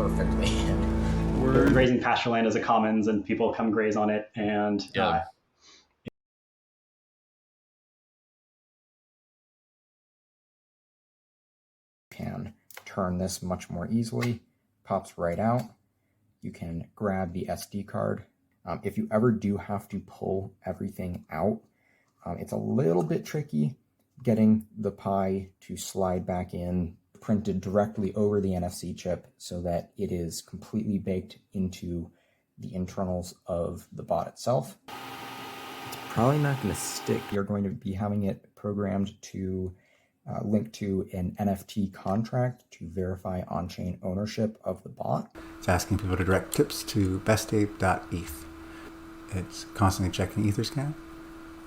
perfectly. We're grazing pasture land as a commons, and people come graze on it, and can turn this much more easily. Pops right out. You can grab the SD card. If you ever do have to pull everything out, it's a little bit tricky getting the Pi to slide back in, printed directly over the NFC chip so that it is completely baked into the internals of the bot itself. It's probably not going to stick. You're going to be having it programmed to link to an NFT contract to verify on-chain ownership of the bot. It's asking people to direct tips to bestape.eth. It's constantly checking Etherscan.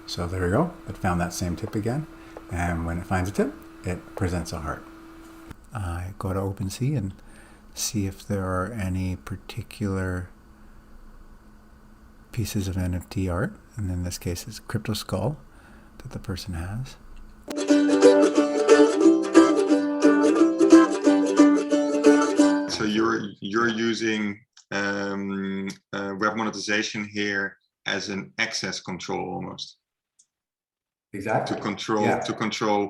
So there we go. It found that same tip again. And when it finds a tip, it presents a heart. I go to OpenSea and see if there are any particular pieces of NFT art. And in this case, it's a crypto skull that the person has. So you're using web monetization here as an access control almost. Exactly. To control